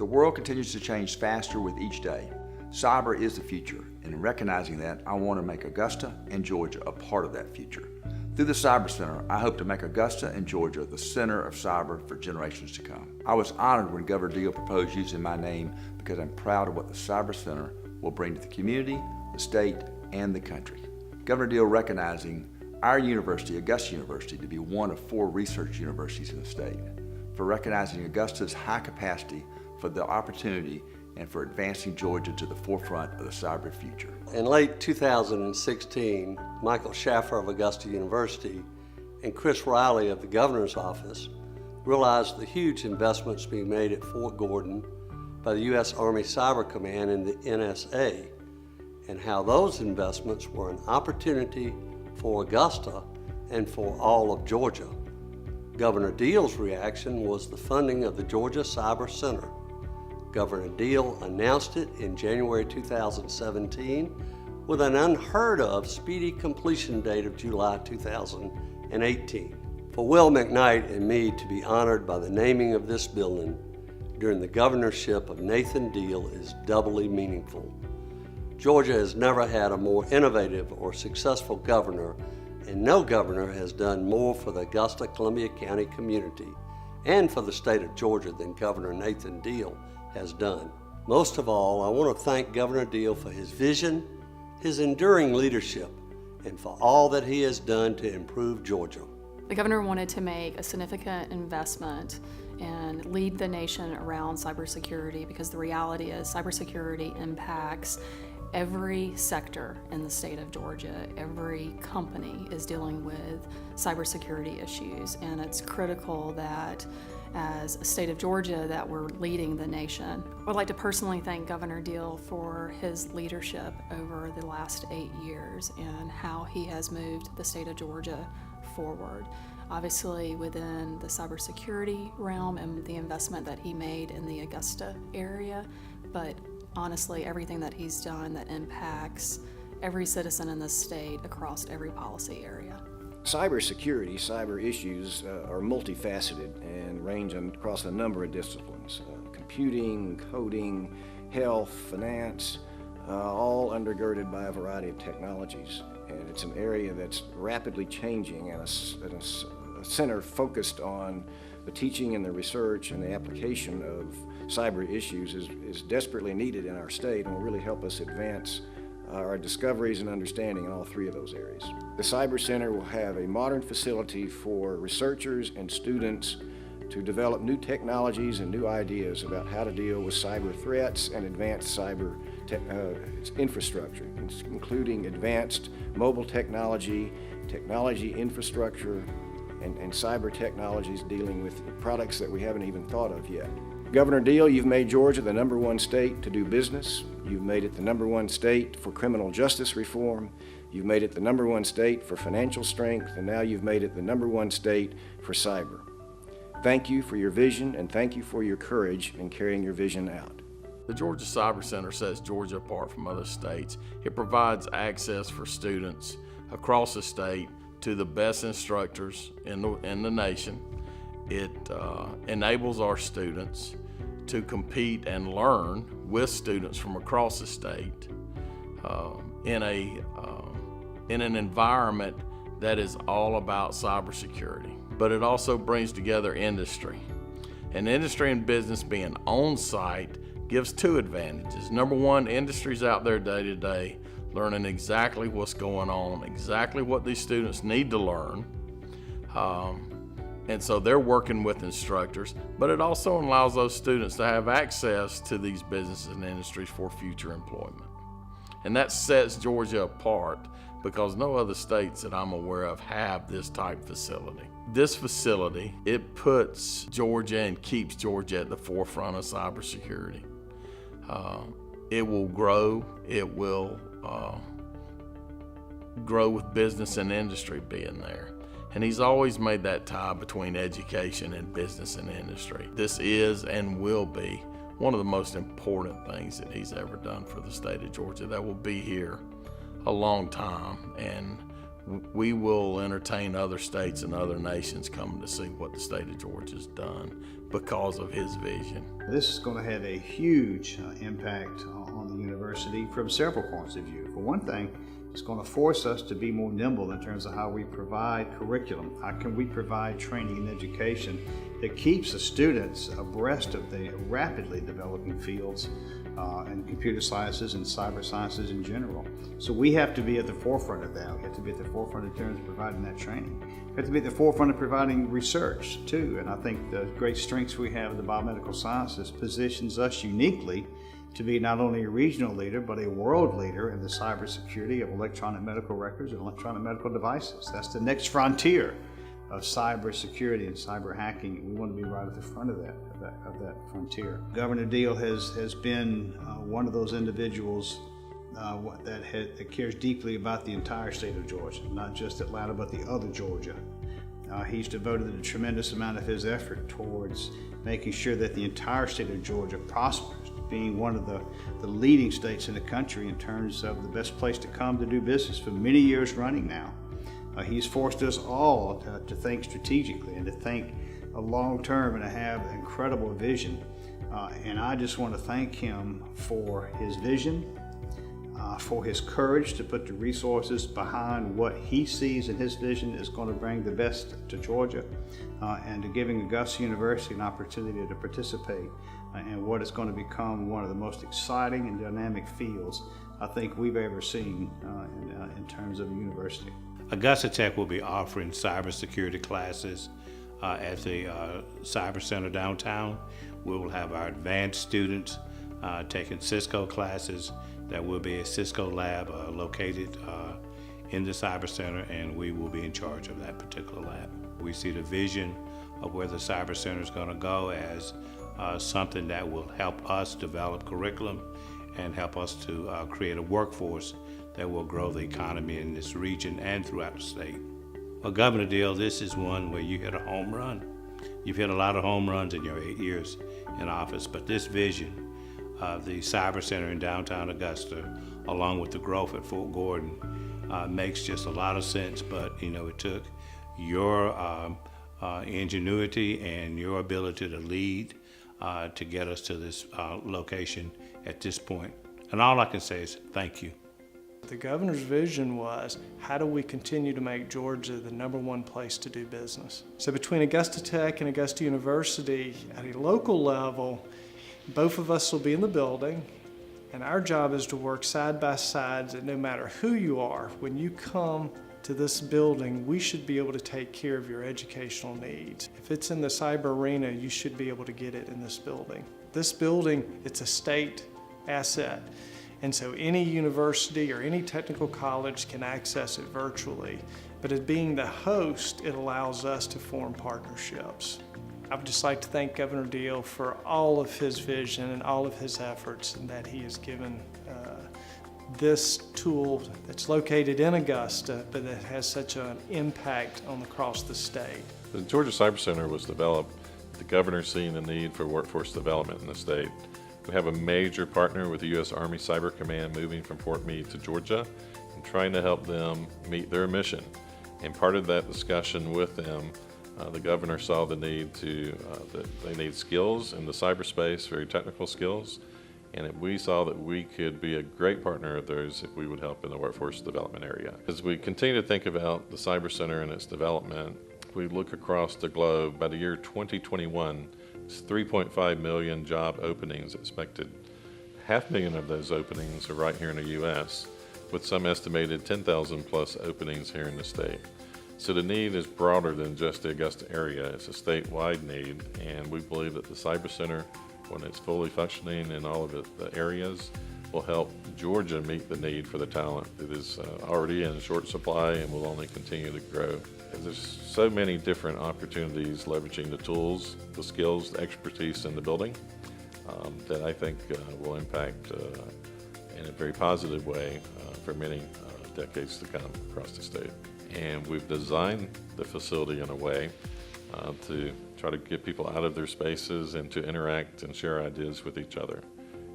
The world continues to change faster with each day. Cyber is the future, and in recognizing that, I want to make Augusta and Georgia a part of that future. Through the Cyber Center, I hope to make Augusta and Georgia the center of cyber for generations to come. I was honored when Governor Deal proposed using my name because I'm proud of what the Cyber Center will bring to the community, the state, and the country. Governor Deal recognizing our university, Augusta University, to be one of 4 research universities in the state, for recognizing Augusta's high capacity for the opportunity and for advancing Georgia to the forefront of the cyber future. In late 2016, Michael SHAFFER of Augusta University and Chris Riley of the Governor's Office realized the huge investments being made at Fort Gordon by the U.S. Army Cyber Command and the NSA, and how those investments were an opportunity for Augusta and for all of Georgia. Governor Deal's reaction was the funding of the Georgia Cyber Center. Governor Deal announced it in January 2017 with an unheard of speedy completion date of July 2018. For Will McKnight and me to be honored by the naming of this building during the governorship of Nathan Deal is doubly meaningful. Georgia has never had a more innovative or successful governor, and no governor has done more for the Augusta-Columbia County community and for the state of Georgia than Governor Nathan Deal has done. Most of all, I want to thank Governor Deal for his vision, his enduring leadership, and for all that he has done to improve Georgia. The governor wanted to make a significant investment and lead the nation around cybersecurity, because the reality is cybersecurity impacts every sector in the state of Georgia. Every company is dealing with cybersecurity issues, and it's critical that as a state of Georgia that we're leading the nation. I would like to personally thank Governor Deal for his leadership over the last 8 years and how he has moved the state of Georgia forward. Obviously within the cybersecurity realm and the investment that he made in the Augusta area, but honestly everything that he's done that impacts every citizen in the state across every policy area. Cybersecurity, cyber issues are multifaceted and range across a number of disciplines. Computing, coding, health, finance, all undergirded by a variety of technologies. And it's an area that's rapidly changing, and a center focused on the teaching and the research and the application of cyber issues is desperately needed in our state and will really help us advance our discoveries and understanding in all 3 of those areas. The Cyber Center will have a modern facility for researchers and students to develop new technologies and new ideas about how to deal with cyber threats and advanced cyber infrastructure, including advanced mobile technology, technology infrastructure, and cyber technologies dealing with products that we haven't even thought of yet. Governor Deal, you've made Georgia the #1 state to do business. You've made it the #1 state for criminal justice reform. You've made it the #1 state for financial strength, and now you've made it the #1 state for cyber. Thank you for your vision, and thank you for your courage in carrying your vision out. The Georgia Cyber Center sets Georgia apart from other states. It provides access for students across the state to the best instructors in the nation. It enables our students to compete and learn with students from across the state in an environment that is all about cybersecurity. But it also brings together industry. And industry and business being on site gives 2 advantages. Number 1, industry's out there day to day learning exactly what's going on, exactly what these students need to learn. And so they're working with instructors, but it also allows those students to have access to these businesses and industries for future employment. And that sets Georgia apart because no other states that I'm aware of have this type facility. This facility, it puts Georgia and keeps Georgia at the forefront of cybersecurity. It will grow, it will grow with business and industry being there. And he's always made that tie between education and business and industry. This is and will be one of the most important things that he's ever done for the state of Georgia that will be here a long time and we will entertain other states and other nations coming to see what the state of Georgia's done because of his vision. This is going to have a huge impact on the university from several points of view. For one thing, it's going to force us to be more nimble in terms of how we provide curriculum. How can we provide training and education that keeps the students abreast of the rapidly developing fields in computer sciences and cyber sciences in general. So we have to be at the forefront of that. We have to be at the forefront in terms of providing that training. We have to be at the forefront of providing research too. And I think the great strengths we have in the biomedical sciences positions us uniquely to be not only a regional leader, but a world leader in the cybersecurity of electronic medical records and electronic medical devices. That's the next frontier of cybersecurity and cyber hacking. We want to be right at the front of that frontier. Governor Deal has been one of those individuals that cares deeply about the entire state of Georgia, not just Atlanta, but the other Georgia. He's devoted a tremendous amount of his effort towards making sure that the entire state of Georgia prospers, being one of the leading states in the country in terms of the best place to come to do business for many years running now. He's forced us all to think strategically and to think long term and to have incredible vision. And I just want to thank him for his vision, for his courage to put the resources behind what he sees in his vision is going to bring the best to Georgia, and to giving Augusta University an opportunity to participate in what is going to become one of the most exciting and dynamic fields I think we've ever seen in terms of a university. Augusta Tech will be offering cybersecurity classes at the Cyber Center downtown. We will have our advanced students taking Cisco classes. There will be a Cisco lab located in the Cyber Center, and we will be in charge of that particular lab. We see the vision of where the Cyber Center is going to go as something that will help us develop curriculum and help us to create a workforce that will grow the economy in this region and throughout the state. Well, Governor Deal, this is one where you hit a home run. You've hit a lot of home runs in your 8 years in office, but this vision of the Cyber Center in downtown Augusta, along with the growth at Fort Gordon, makes just a lot of sense. But it took your ingenuity and your ability to lead to get us to this location at this point. And all I can say is thank you. The governor's vision was, how do we continue to make Georgia the #1 place to do business? So between Augusta Tech and Augusta University, at a local level, both of us will be in the building, and our job is to work side by side, that no matter who you are, when you come to this building, we should be able to take care of your educational needs. If it's in the cyber arena, you should be able to get it in this building. This building, it's a state asset. And so any university or any technical college can access it virtually. But as being the host, it allows us to form partnerships. I would just like to thank Governor Deal for all of his vision and all of his efforts, and that he has given this tool that's located in Augusta, but that has such an impact across the state. The Georgia Cyber Center was developed with the governor seeing the need for workforce development in the state. We have a major partner with the U.S. Army Cyber Command moving from Fort Meade to Georgia and trying to help them meet their mission. And part of that discussion with them, the governor saw the need that they need skills in the cyberspace, very technical skills, and we saw that we could be a great partner of theirs if we would help in the workforce development area. As we continue to think about the Cyber Center and its development, we look across the globe. By the year 2021, it's 3.5 million job openings expected. 500,000 of those openings are right here in the U.S., with some estimated 10,000 plus openings here in the state. So the need is broader than just the Augusta area. It's a statewide need, and we believe that the Cyber Center, when it's fully functioning in all of the areas, will help Georgia meet the need for the talent that is already in short supply and will only continue to grow. There's so many different opportunities leveraging the tools, the skills, the expertise in the building that I think will impact in a very positive way for many decades to come across the state. And we've designed the facility in a way to try to get people out of their spaces and to interact and share ideas with each other.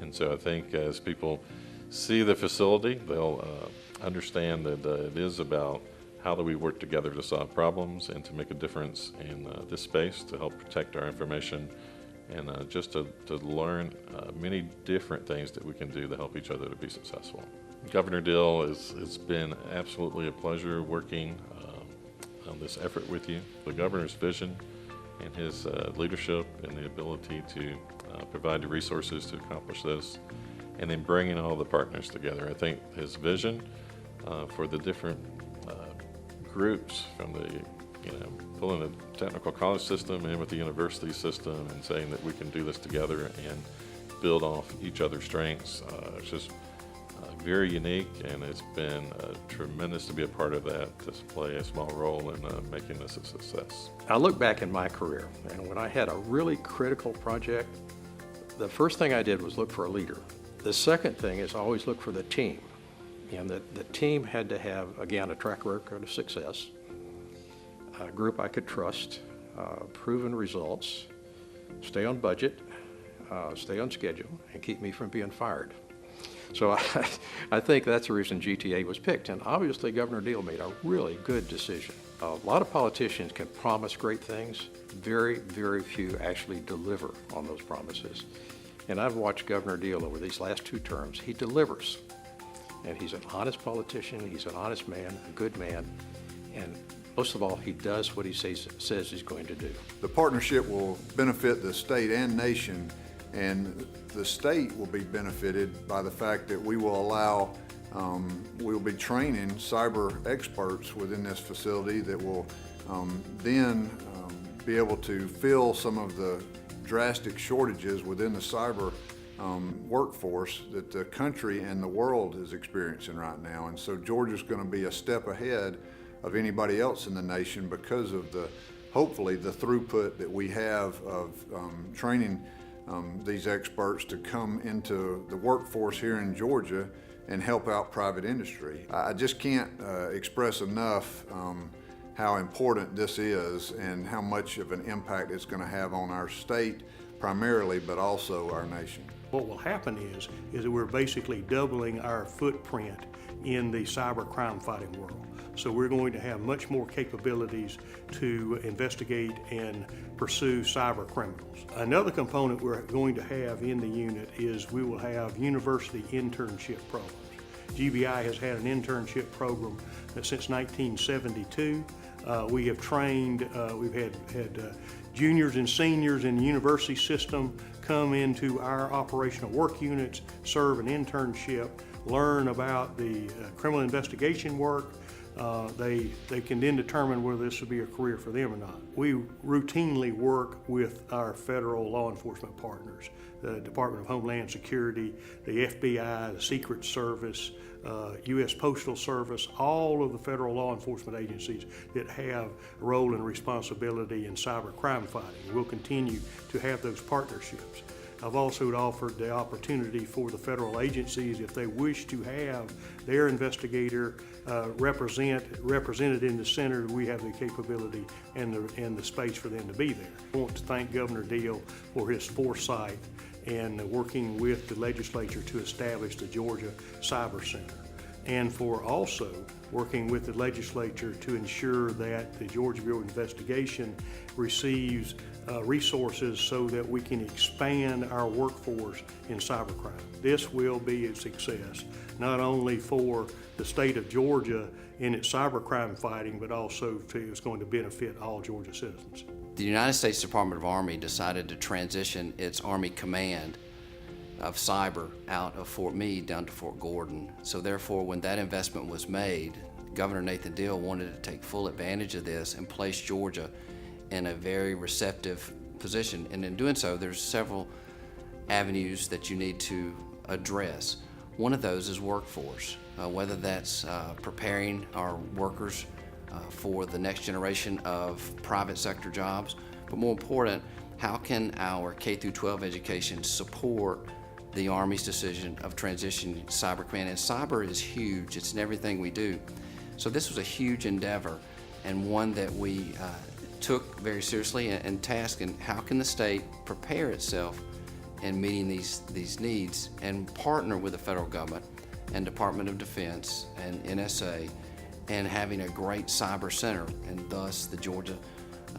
And so I think as people see the facility, they'll understand that it is about how do we work together to solve problems and to make a difference in this space to help protect our information and just to learn many different things that we can do to help each other to be successful. Governor Deal, it's been absolutely a pleasure working on this effort with you. The governor's vision and his leadership and the ability to provide the resources to accomplish this, and then bringing all the partners together. I think his vision for the different groups, from the, pulling the technical college system in with the university system and saying that we can do this together and build off each other's strengths. It's just very unique, and it's been tremendous to be a part of that, to play a small role in making this a success. I look back in my career, and when I had a really critical project, the first thing I did was look for a leader. The second thing is always look for the team. And the team had to have, again, a track record of success, a group I could trust, proven results, stay on budget, stay on schedule, and keep me from being fired. So I think that's the reason GTA was picked. And obviously Governor Deal made a really good decision. A lot of politicians can promise great things. Very, very few actually deliver on those promises. And I've watched Governor Deal over these last 2 terms. He delivers. And he's an honest politician, he's an honest man, a good man, and most of all, he does what he says he's going to do. The partnership will benefit the state and nation, and the state will be benefited by the fact that we will allow, we'll be training cyber experts within this facility that will then be able to fill some of the drastic shortages within the cyber workforce that the country and the world is experiencing right now. And so Georgia's going to be a step ahead of anybody else in the nation because of hopefully the throughput that we have of training these experts to come into the workforce here in Georgia and help out private industry. I just can't express enough how important this is and how much of an impact it's going to have on our state primarily, but also our nation. What will happen is that we're basically doubling our footprint in the cyber crime fighting world. So we're going to have much more capabilities to investigate and pursue cyber criminals. Another component we're going to have in the unit is we will have university internship programs. GBI has had an internship program since 1972. We have trained, we've had juniors and seniors in the university system come into our operational work units, serve an internship, learn about the criminal investigation work. They can then determine whether this will be a career for them or not. We routinely work with our federal law enforcement partners, the Department of Homeland Security, the FBI, the Secret Service, U.S. Postal Service, all of the federal law enforcement agencies that have a role and responsibility in cyber crime fighting. We'll continue to have those partnerships. I've also offered the opportunity for the federal agencies, if they wish to have their investigator represented in the center, we have the capability and the space for them to be there. I want to thank Governor Deal for his foresight and working with the legislature to establish the Georgia Cyber Center, and for also working with the legislature to ensure that the Georgia Bureau of Investigation receives resources so that we can expand our workforce in cybercrime. This will be a success, not only for the state of Georgia in its cybercrime fighting, but also it's going to benefit all Georgia citizens. The United States Department of Army decided to transition its Army command of cyber out of Fort Meade down to Fort Gordon. So therefore, when that investment was made, Governor Nathan Deal wanted to take full advantage of this and place Georgia in a very receptive position. And in doing so, there's several avenues that you need to address. One of those is workforce, whether that's preparing our workers for the next generation of private sector jobs, but more important, how can our K through 12 education support the Army's decision of transitioning to cyber command? And cyber is huge, it's in everything we do. So this was a huge endeavor, and one that we took very seriously and tasked in how can the state prepare itself in meeting these needs and partner with the federal government and Department of Defense and NSA and having a great cyber center, and thus the Georgia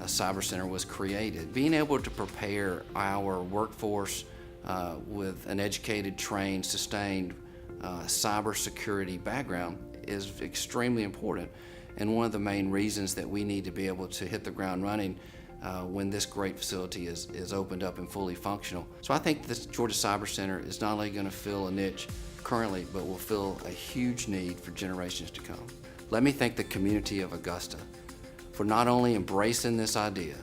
Cyber Center was created. Being able to prepare our workforce with an educated, trained, sustained cybersecurity background is extremely important, and one of the main reasons that we need to be able to hit the ground running when this great facility is opened up and fully functional. So I think this Georgia Cyber Center is not only going to fill a niche currently, but will fill a huge need for generations to come. Let me thank the community of Augusta for not only embracing this idea,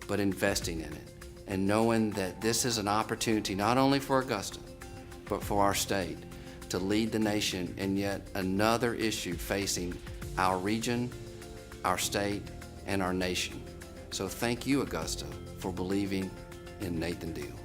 but investing in it, and knowing that this is an opportunity not only for Augusta, but for our state to lead the nation in yet another issue facing our region, our state, and our nation. So thank you, Augusta, for believing in Nathan Deal.